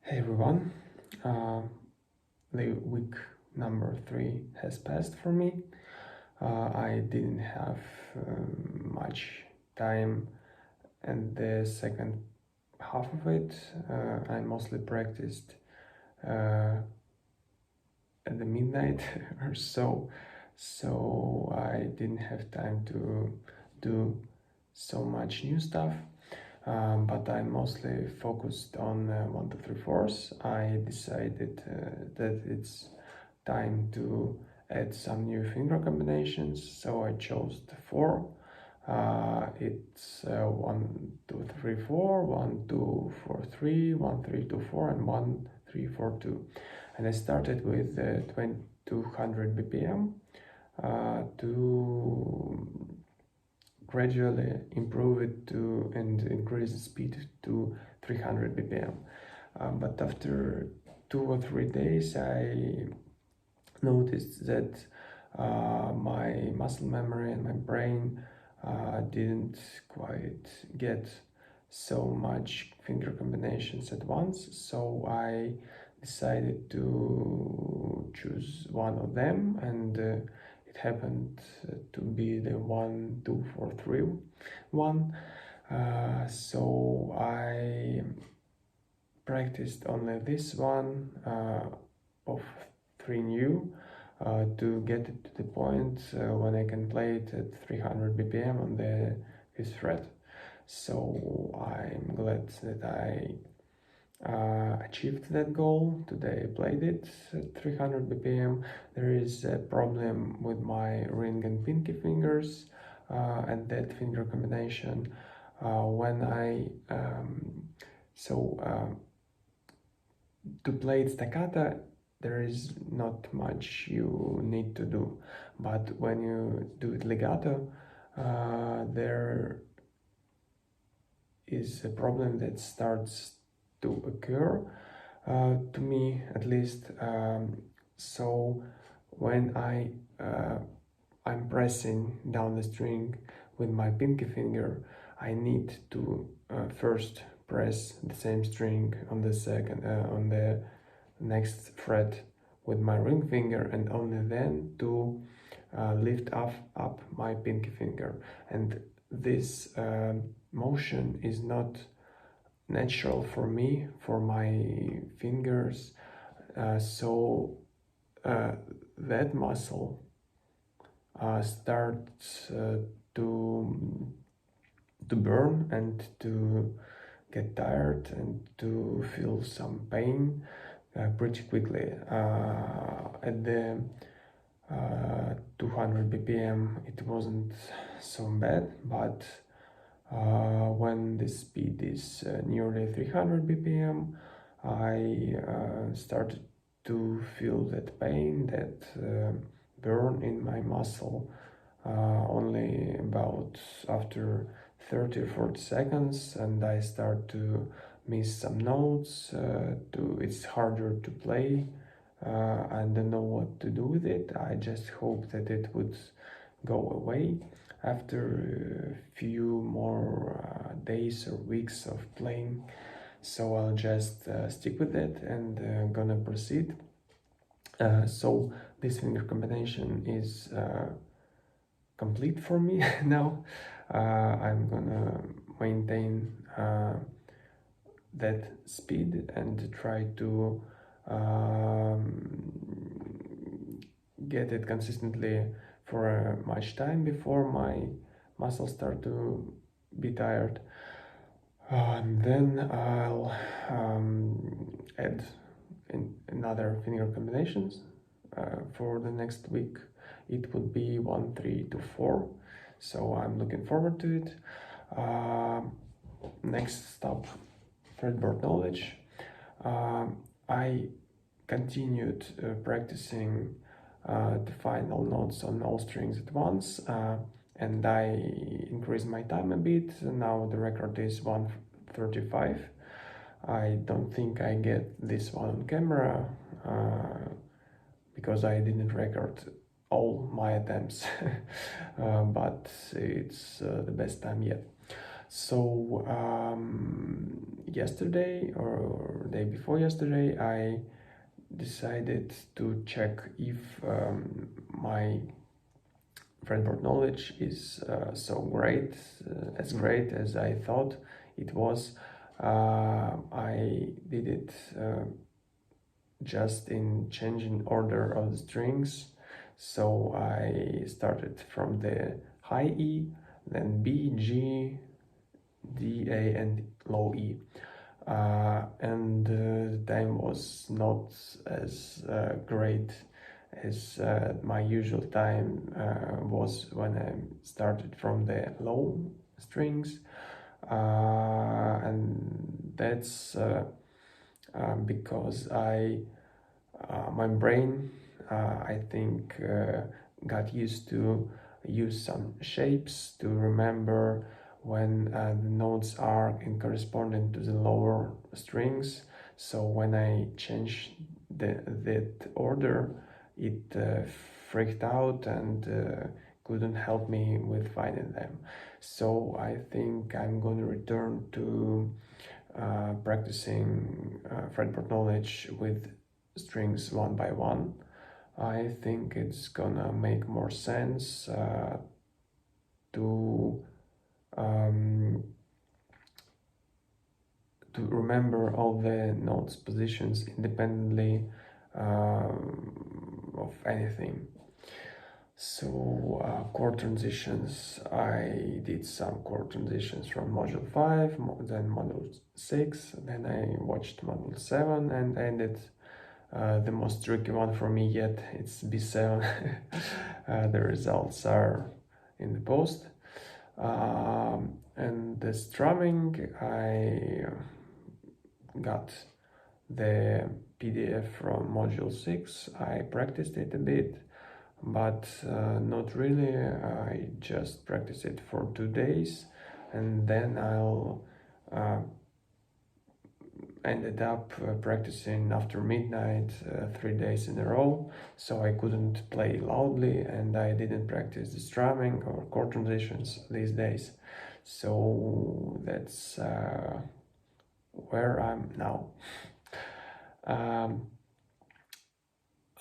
Hey everyone, uh, the week number 3 has passed for me. I didn't have much time and the second half of it. I mostly practiced at the midnight or so I didn't have time to do so much new stuff. But I mostly focused on 1, 2, 3, 4s. I decided that it's time to add some new finger combinations, so I chose the 4. It's 1, 2, 3, 4, 1, 2, 4, 3, 1, 3, 2, 4, and 1, 3, 4, 2. And I started with 2200 BPM to gradually improve it to and increase the speed to 300 BPM. But after 2 or 3 days, I noticed that my muscle memory and my brain didn't quite get so much finger combinations at once, so I decided to choose one of them, and it happened to be the 1, 2, 4, 3 one. So I practiced only this one of 3 new to get it to the point when I can play it at 300 BPM on the 5th fret. So I'm glad that I achieved that goal. Today I played it at 300 BPM. There is a problem with my ring and pinky fingers and that finger combination. When I to play it staccato, there is not much you need to do, but when you do it legato, there is a problem that starts to occur, to me at least. So when I'm pressing down the string with my pinky finger, I need to first press the same string on the next fret with my ring finger, and only then to lift up my pinky finger. And this motion is not natural for me, for my fingers, so that muscle starts to burn and to get tired and to feel some pain pretty quickly. At the 200 BPM it wasn't so bad, but when the speed is nearly 300 BPM, I started to feel that pain, that burn in my muscle, only about after 30 or 40 seconds, and I start to miss some notes. It's harder to play. I don't know what to do with it. I just hope that it would go away after a few more days or weeks of playing. So I'll just stick with it and gonna proceed. So this finger combination is complete for me now. I'm gonna maintain that speed and try to get it consistently for much time before my muscles start to be tired. Then I'll add another finger combinations for the next week. It would be 1, 3 to 4, so I'm looking forward to it. Next stop, fretboard knowledge. I continued practicing the final notes on all strings at once, and I increased my time a bit. Now the record is 1:35. I don't think I get this one on camera because I didn't record all my attempts, but it's the best time yet. So yesterday or day before yesterday, I decided to check if my fretboard knowledge is so great, as great as I thought it was. I did it just in changing order of the strings. So I started from the high E, then B, G, D, A, and low E. And the time was not as great as my usual time was when I started from the low strings, and that's because my brain, I think, got used to use some shapes to remember when the notes are in corresponding to the lower strings. So when I changed that order, it freaked out and couldn't help me with finding them. So I think I'm going to return to practicing fretboard knowledge with strings one by one. I think it's gonna make more sense to um, to remember all the notes positions independently of anything. So chord transitions, I did some chord transitions from module 5, then module 6, then I watched module 7 and ended the most tricky one for me yet, it's B7. The results are in the post. And the strumming, I got the PDF from module 6. I practiced it a bit, but not really. I just practiced it for 2 days, and then I'll ended up practicing after midnight 3 days in a row, so I couldn't play loudly and I didn't practice the strumming or chord transitions these days. So that's where I'm now.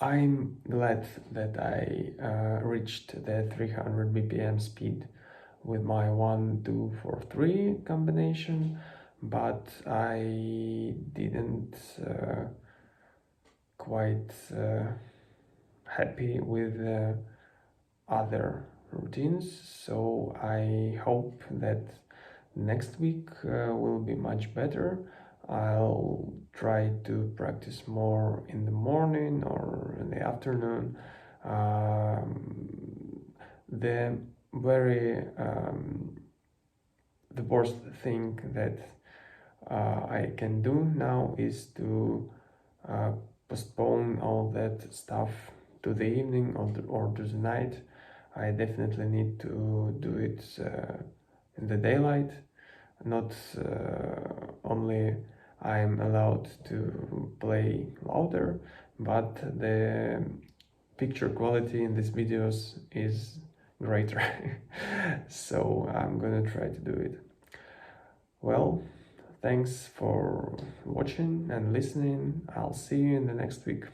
I'm glad that I reached the 300 BPM speed with my 1, 2, 4, 3 combination, but I didn't quite happy with other routines, so I hope that next week will be much better. I'll try to practice more in the morning or in the afternoon. The very the worst thing that I can do now is to postpone all that stuff to the evening or to the night. I definitely need to do it in the daylight. Not only I'm allowed to play louder, but the picture quality in these videos is greater. So I'm gonna try to do it. Well, thanks for watching and listening. I'll see you in the next week.